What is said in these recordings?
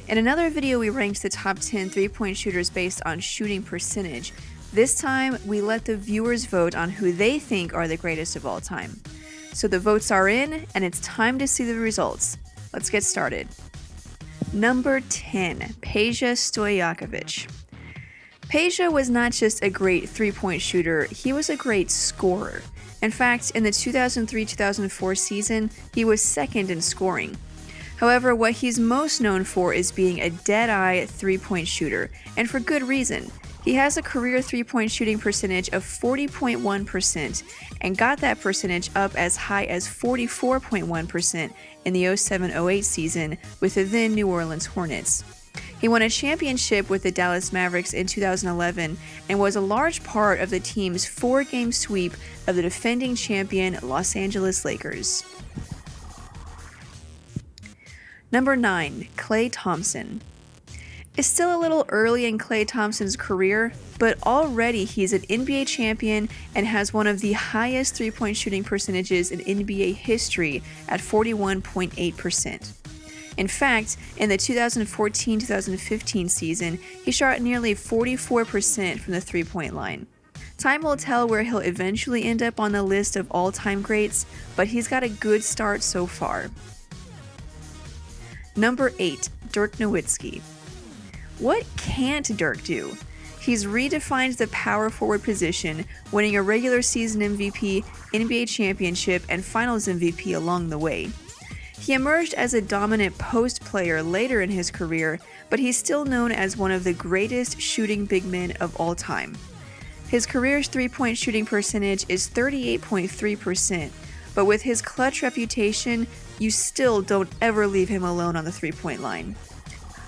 In another video, we ranked the top 10 3-point shooters based on shooting percentage. This time, we let the viewers vote on who they think are the greatest of all time. So the votes are in, and it's time to see the results. Let's get started. Number 10, Peja Stojakovic. Peja was not just a great 3-point shooter, he was a great scorer. In fact, in the 2003-2004 season, he was second in scoring. However, what he's most known for is being a dead-eye 3-point shooter, and for good reason. He has a career 3-point shooting percentage of 40.1% and got that percentage up as high as 44.1% in the 07-08 season with the then New Orleans Hornets. He won a championship with the Dallas Mavericks in 2011 and was a large part of the team's 4-game sweep of the defending champion Los Angeles Lakers. Number 9, Klay Thompson. It's still a little early in Klay Thompson's career, but already he's an NBA champion and has one of the highest 3-point shooting percentages in NBA history at 41.8%. In fact, in the 2014-2015 season, he shot nearly 44% from the 3-point line. Time will tell where he'll eventually end up on the list of all-time greats, but he's got a good start so far. Number 8, Dirk Nowitzki. What can't Dirk do? He's redefined the power forward position, winning a regular season MVP, NBA championship, and finals MVP along the way. He emerged as a dominant post player later in his career, but he's still known as one of the greatest shooting big men of all time. His career's 3-point shooting percentage is 38.3%, but with his clutch reputation, you still don't ever leave him alone on the 3-point line.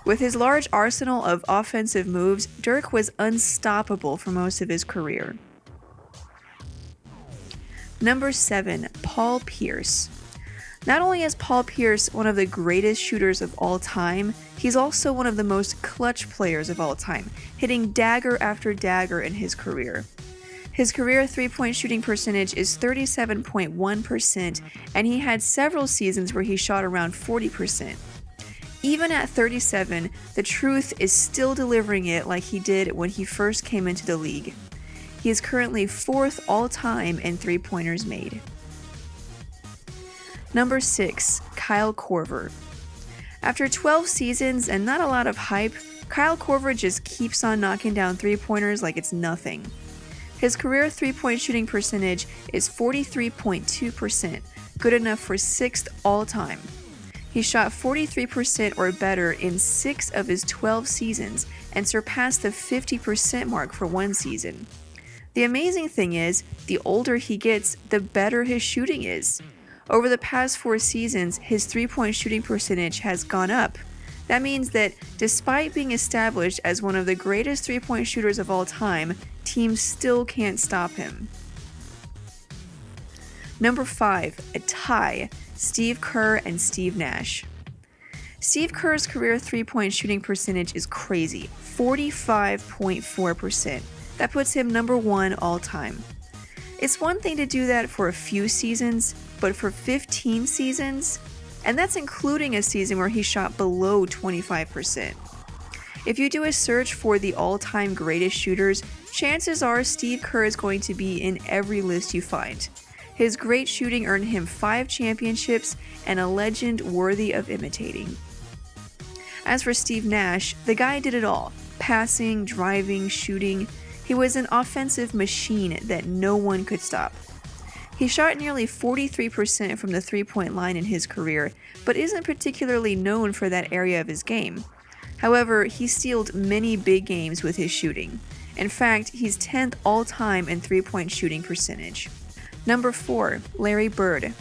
With his large arsenal of offensive moves, Dirk was unstoppable for most of his career. Number 7, Paul Pierce. Not only is Paul Pierce one of the greatest shooters of all time, he's also one of the most clutch players of all time, hitting dagger after dagger in his career. His career 3-point shooting percentage is 37.1%, and he had several seasons where he shot around 40%. Even at 37, the truth is still delivering it like he did when he first came into the league. He is currently 4th all-time in 3-pointers made. Number 6, Kyle Korver. After 12 seasons and not a lot of hype, Kyle Korver just keeps on knocking down 3-pointers like it's nothing. His career 3-point shooting percentage is 43.2%, good enough for 6th all-time. He shot 43% or better in 6 of his 12 seasons and surpassed the 50% mark for one season. The amazing thing is, the older he gets, the better his shooting is. Over the past 4 seasons, his 3-point shooting percentage has gone up. That means that despite being established as one of the greatest 3-point shooters of all time, teams still can't stop him. Number 5, a tie, Steve Kerr and Steve Nash. Steve Kerr's career 3-point shooting percentage is crazy, 45.4%. That puts him number 1 all time. It's one thing to do that for a few seasons, but for 15 seasons, and that's including a season where he shot below 25%. If you do a search for the all-time greatest shooters, chances are Steve Kerr is going to be in every list you find. His great shooting earned him 5 championships and a legend worthy of imitating. As for Steve Nash, the guy did it all. Passing, driving, shooting. He was an offensive machine that no one could stop. He shot nearly 43% from the 3-point line in his career, but isn't particularly known for that area of his game. However, he sealed many big games with his shooting. In fact, he's 10th all-time in 3-point shooting percentage. Number 4, Larry Bird.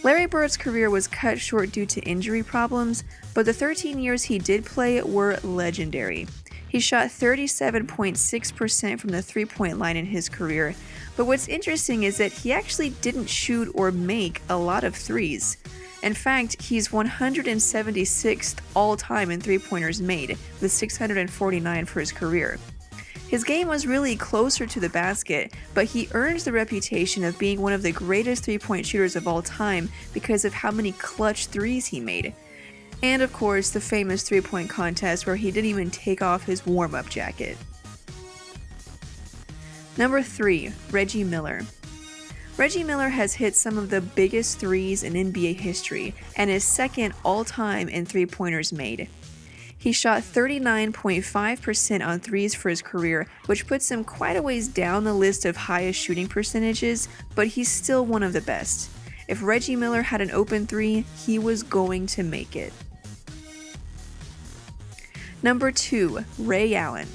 Larry Bird's career was cut short due to injury problems, but the 13 years he did play were legendary. He shot 37.6% from the 3-point line in his career, but what's interesting is that he actually didn't shoot or make a lot of threes. In fact, he's 176th all-time in 3-pointers made, with 649 for his career. His game was really closer to the basket, but he earns the reputation of being one of the greatest 3-point shooters of all time because of how many clutch threes he made. And of course, the famous three-point contest where he didn't even take off his warm-up jacket. Number 3, Reggie Miller. Reggie Miller has hit some of the biggest threes in NBA history and is second all-time in three-pointers made. He shot 39.5% on threes for his career, which puts him quite a ways down the list of highest shooting percentages, but he's still one of the best. If Reggie Miller had an open three, he was going to make it. Number 2, Ray Allen.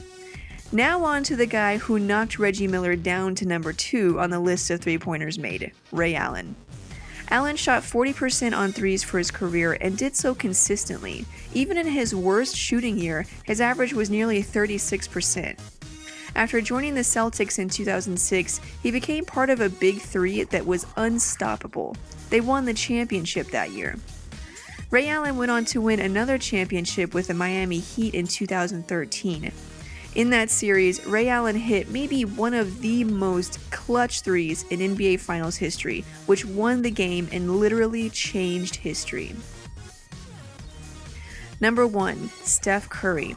Now on to the guy who knocked Reggie Miller down to number 2 on the list of three-pointers made, Ray Allen. Allen shot 40% on threes for his career and did so consistently. Even in his worst shooting year, his average was nearly 36%. After joining the Celtics in 2006, he became part of a big three that was unstoppable. They won the championship that year. Ray Allen went on to win another championship with the Miami Heat in 2013. In that series, Ray Allen hit maybe one of the most clutch threes in NBA Finals history, which won the game and literally changed history. Number 1, Steph Curry.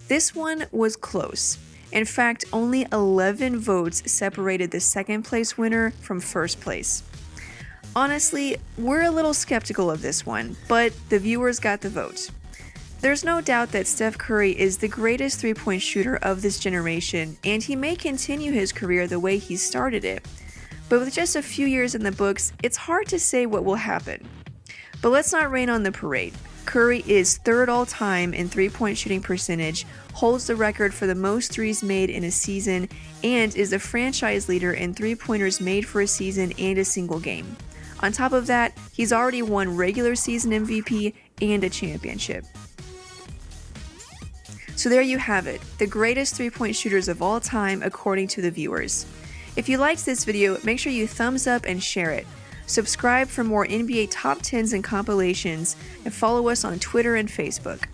This one was close. In fact, only 11 votes separated the second place winner from first place. Honestly, we're a little skeptical of this one, but the viewers got the vote. There's no doubt that Steph Curry is the greatest three-point shooter of this generation, and he may continue his career the way he started it. But with just a few years in the books, it's hard to say what will happen. But let's not rain on the parade. Curry is third all-time in three-point shooting percentage, holds the record for the most threes made in a season, and is the franchise leader in three-pointers made for a season and a single game. On top of that, he's already won regular season MVP and a championship. So there you have it, the greatest three-point shooters of all time according to the viewers. If you liked this video, make sure you thumbs up and share it. Subscribe for more NBA top 10s and compilations, and follow us on Twitter and Facebook.